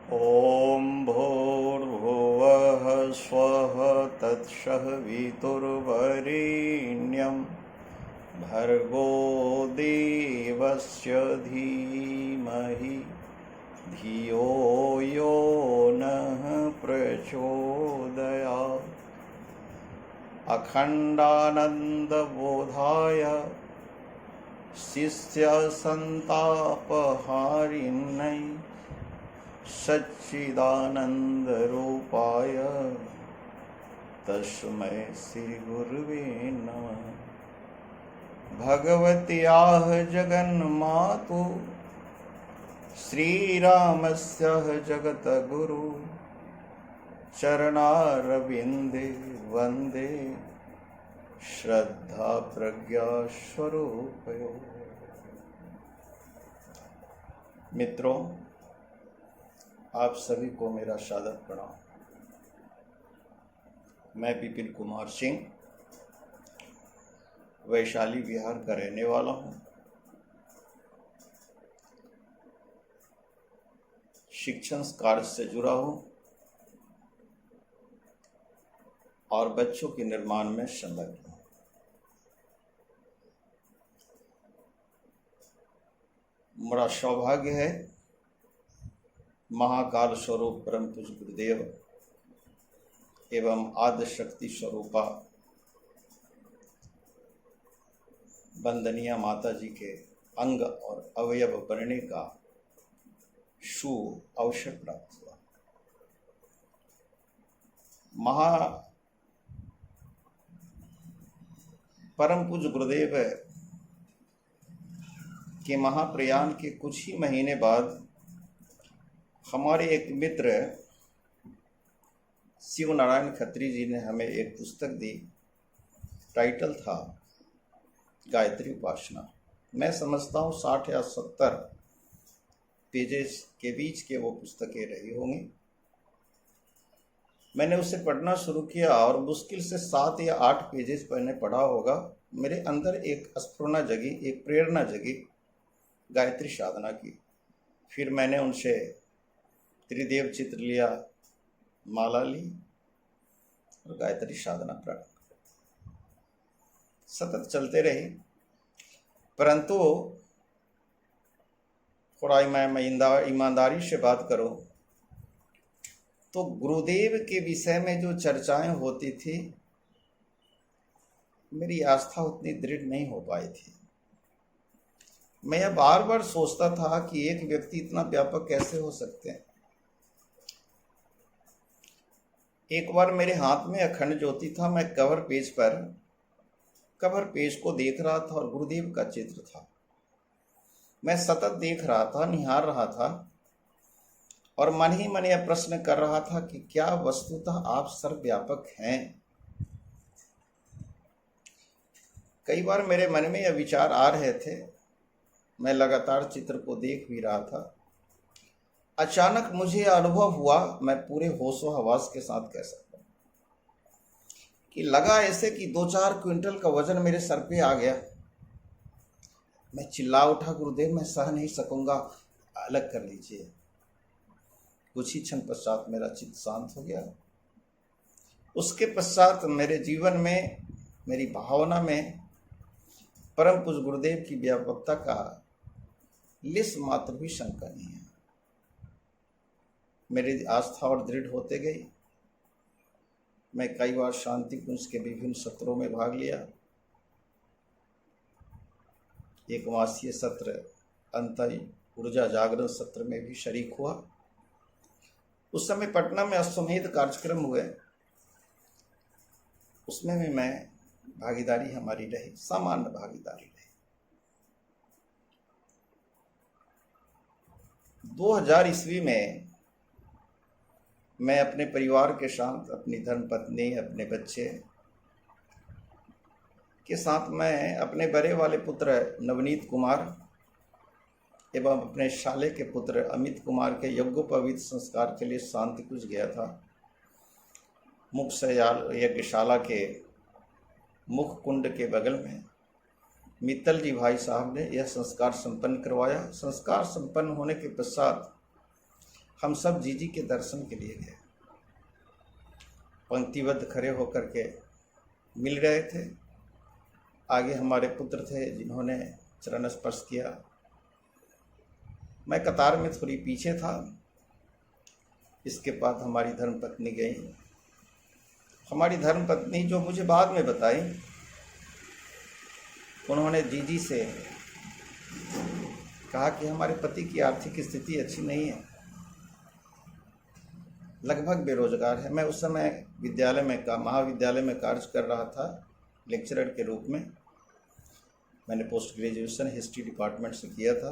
ॐ भूर्भुवः स्वः तत्सवितुर्वरेण्यं भर्गो देवस्य धीमहि धियो यो नः प्रचोदयात्। अखण्डानन्दबोधाय शिष्यसन्तापहारिण्यै सच्चिदानन्दरूपाय तस्मै श्रीगुरुवे नमः। भगवत्याः जगन्मातु श्रीरामस्य जगद्गुरु चरणारविन्दे वन्दे श्रद्धा प्रज्ञा स्वरूपयो। मित्रों, आप सभी को मेरा सादर प्रणाम। मैं विपिन कुमार सिंह वैशाली बिहार का रहने वाला हूँ। शिक्षण कार्य से जुड़ा हूँ और बच्चों के निर्माण में संलग्न हूँ। मेरा सौभाग्य है महाकाल स्वरूप परम पूज्य गुरुदेव एवं आद्य शक्ति स्वरूपा वंदनीय माता जी के अंग और अवयव बनने का शु अवसर प्राप्त हुआ। परम पूज्य गुरुदेव के महाप्रयाण के कुछ ही महीने बाद हमारे एक मित्र शिव नारायण खत्री जी ने हमें एक पुस्तक दी। टाइटल था गायत्री उपासना। मैं समझता हूँ 60 या 70 पेजेस के बीच के वो पुस्तकें रही होंगी। मैंने उसे पढ़ना शुरू किया और मुश्किल से 7 या 8 पेजेस मैंने पढ़ा होगा। मेरे अंदर एक स्फुरना जगी, एक प्रेरणा जगी गायत्री साधना की। फिर मैंने उनसे त्रिदेव चित्र लिया, माला ली और गायत्री साधना प्रारंभ सतत चलते रही। परंतु थोड़ा मैं ईमानदारी से बात करूं तो गुरुदेव के विषय में जो चर्चाएं होती थी, मेरी आस्था उतनी दृढ़ नहीं हो पाई थी। मैं यह बार बार सोचता था कि एक व्यक्ति इतना व्यापक कैसे हो सकते हैं। एक बार मेरे हाथ में अखंड ज्योति था। मैं कवर पेज को देख रहा था और गुरुदेव का चित्र था। मैं सतत देख रहा था, निहार रहा था और मन ही मन यह प्रश्न कर रहा था कि क्या वस्तुतः आप सर्वव्यापक हैं। कई बार मेरे मन में यह विचार आ रहे थे। मैं लगातार चित्र को देख भी रहा था। अचानक मुझे अनुभव हुआ, मैं पूरे होशो हवास के साथ कह सकता हूँ कि लगा ऐसे कि 2-4 क्विंटल का वजन मेरे सर पे आ गया। मैं चिल्ला उठा, गुरुदेव मैं सह नहीं सकूंगा, अलग कर लीजिए। कुछ ही क्षण पश्चात मेरा चित्त शांत हो गया। उसके पश्चात मेरे जीवन में, मेरी भावना में परम पूज्य गुरुदेव की व्यापकता का लिस मात्र भी शंका नहीं है। मेरी आस्था और दृढ़ होते गई। मैं कई बार शांति कुंज के विभिन्न सत्रों में भाग लिया। एक मासीय सत्र, अंतर ऊर्जा जागरण सत्र में भी शरीक हुआ। उस समय पटना में अश्वमेध कार्यक्रम हुए, उसमें भी मैं भागीदारी हमारी रही, सामान्य भागीदारी रही। 2000 ईस्वी में मैं अपने परिवार के साथ, अपनी धर्मपत्नी, अपने बच्चे के साथ, मैं अपने बड़े वाले पुत्र नवनीत कुमार एवं अपने साले के पुत्र अमित कुमार के यज्ञोपवीत संस्कार के लिए शांति कुंज गया था। मुख्य यज्ञशाला के मुख कुंड के बगल में मित्तल जी भाई साहब ने यह संस्कार संपन्न करवाया। संस्कार संपन्न होने के पश्चात हम सब जीजी के दर्शन के लिए गए। पंक्तिबद्ध खड़े होकर के मिल रहे थे। आगे हमारे पुत्र थे जिन्होंने चरण स्पर्श किया। मैं कतार में थोड़ी पीछे था। इसके बाद हमारी धर्मपत्नी गई। हमारी धर्मपत्नी जो मुझे बाद में बताई, उन्होंने जीजी से कहा कि हमारे पति की आर्थिक स्थिति अच्छी नहीं है, लगभग बेरोजगार है। मैं उस समय विद्यालय में महाविद्यालय में कार्य कर रहा था, लेक्चरर के रूप में। मैंने पोस्ट ग्रेजुएशन हिस्ट्री डिपार्टमेंट से किया था,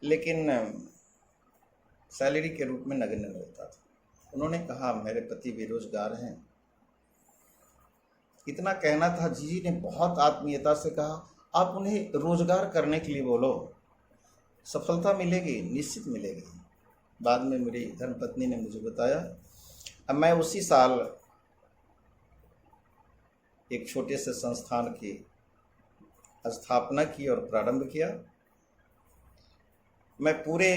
लेकिन सैलरी के रूप में नगण्य रहता था। उन्होंने कहा मेरे पति बेरोजगार हैं। इतना कहना था। जीजी ने बहुत आत्मीयता से कहा आप उन्हें रोजगार करने के लिए बोलो, सफलता मिलेगी, निश्चित मिलेगी। बाद में मेरी धर्मपत्नी ने मुझे बताया। अब मैं उसी साल एक छोटे से संस्थान की स्थापना की और प्रारंभ किया। मैं पूरे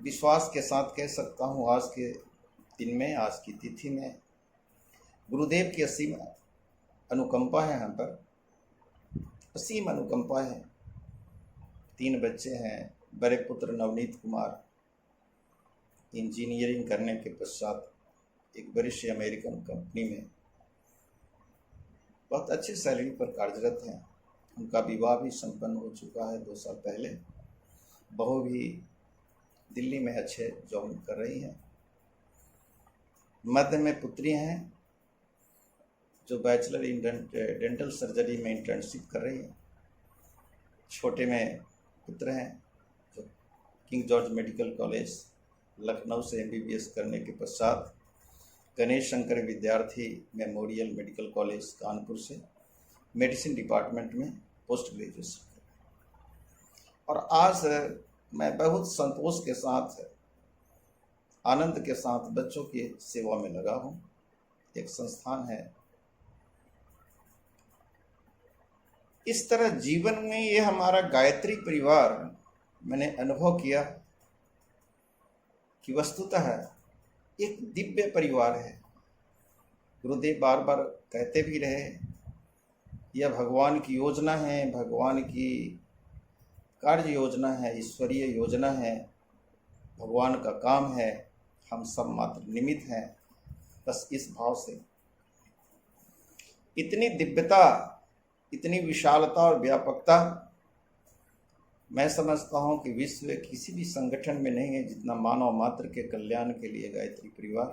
विश्वास के साथ कह सकता हूँ, आज के दिन में, आज की तिथि में गुरुदेव की असीम अनुकंपा है हम पर, असीम अनुकंपा है। 3 बच्चे हैं। बड़े पुत्र नवनीत कुमार इंजीनियरिंग करने के पश्चात एक वरिष्ठ अमेरिकन कंपनी में बहुत अच्छी सैलरी पर कार्यरत हैं। उनका विवाह भी संपन्न हो चुका है 2 साल पहले। बहू भी दिल्ली में अच्छे जॉब कर रही हैं। मध्य में पुत्री हैं जो बैचलर इन डेंटल सर्जरी में इंटर्नशिप कर रही है। छोटे में पुत्र हैं जो king George medical college Lucknow से एमबीबीएस करने के पश्चात गणेश शंकर विद्यार्थी मेमोरियल मेडिकल कॉलेज कानपुर से मेडिसिन डिपार्टमेंट में पोस्ट ग्रेजुएशन कर। और आज मैं बहुत संतोष के साथ, आनंद के साथ बच्चों की सेवा में लगा हूँ। एक संस्थान है। इस तरह जीवन में ये हमारा गायत्री परिवार, मैंने अनुभव किया कि वस्तुतः एक दिव्य परिवार है। गुरुदेव बार बार कहते भी रहे, यह भगवान की योजना है, भगवान की कार्य योजना है, ईश्वरीय योजना है, भगवान का काम है, हम सब मात्र निमित्त हैं। बस इस भाव से इतनी दिव्यता, इतनी विशालता और व्यापकता मैं समझता हूँ कि विश्व के किसी भी संगठन में नहीं है जितना मानव मात्र के कल्याण के लिए गायत्री परिवार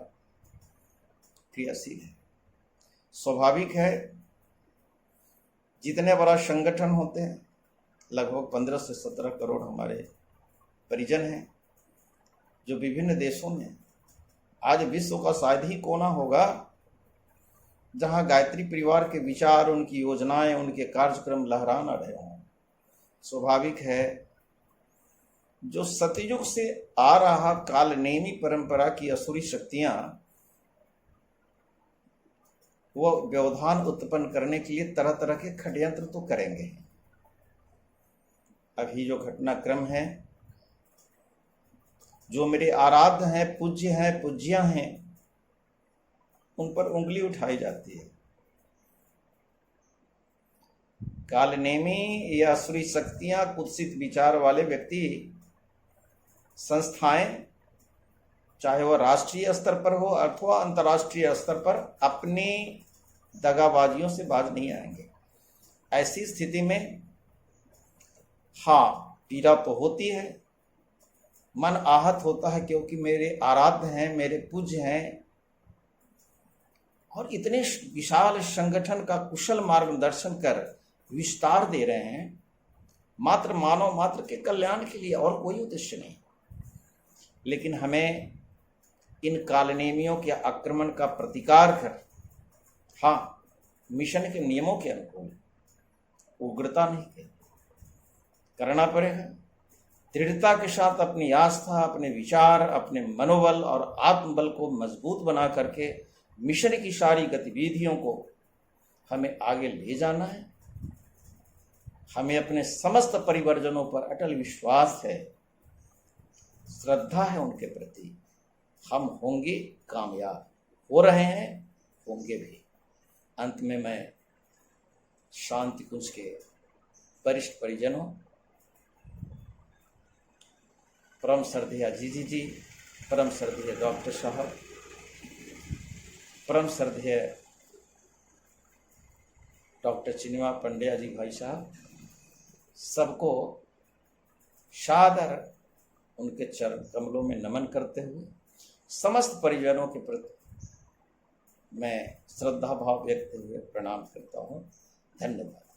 क्रियाशील है। स्वाभाविक है, जितने बड़ा संगठन होते हैं, लगभग 15 से 17 करोड़ हमारे परिजन हैं जो विभिन्न देशों में, आज विश्व का शायद ही कोना होगा जहां गायत्री परिवार के विचार, उनकी योजनाएं, उनके कार्यक्रम लहरा न रहे हों। स्वाभाविक है, जो सतयुग से आ रहा कालनेमी परंपरा की असुरी शक्तियां वो व्यवधान उत्पन्न करने के लिए तरह तरह के षड्यंत्र तो करेंगे। अभी जो घटनाक्रम है, जो मेरे आराध्य हैं, पूज्य हैं, पूज्या हैं, उन पर उंगली उठाई जाती है। कालनेमी या असुरी शक्तियां, कुत्सित विचार वाले व्यक्ति, संस्थाएं, चाहे वह राष्ट्रीय स्तर पर हो अथवा अंतर्राष्ट्रीय स्तर पर, अपनी दगाबाजियों से बाज नहीं आएंगे। ऐसी स्थिति में हाँ, पीड़ा तो होती है, मन आहत होता है, क्योंकि मेरे आराध्य हैं, मेरे पूज्य हैं और इतने विशाल संगठन का कुशल मार्गदर्शन कर विस्तार दे रहे हैं, मात्र मानव मात्र के कल्याण के लिए, और कोई उद्देश्य नहीं। लेकिन हमें इन कालनेमियों के आक्रमण का प्रतिकार कर, हाँ, मिशन के नियमों के अनुकूल, उग्रता नहीं करना पड़ेगा। दृढ़ता के साथ अपनी आस्था, अपने विचार, अपने मनोबल और आत्मबल को मजबूत बना करके मिशन की सारी गतिविधियों को हमें आगे ले जाना है। हमें अपने समस्त परिवर्जनों पर अटल विश्वास है। श्रद्धा है उनके प्रति, हम होंगे कामयाब, हो रहे हैं, होंगे भी। अंत में मैं शांति कुंज के वरिष्ठ परिजनों, परम श्रद्धेय जीजी जी, परम श्रद्धेय डॉक्टर साहब, परम श्रद्धेय डॉक्टर चिन्मय पंड्या जी भाई साहब, सबको सादर उनके चरण कमलों में नमन करते हुए समस्त परिजनों के प्रति मैं श्रद्धा भाव व्यक्त हुए प्रणाम करता हूँ। धन्यवाद।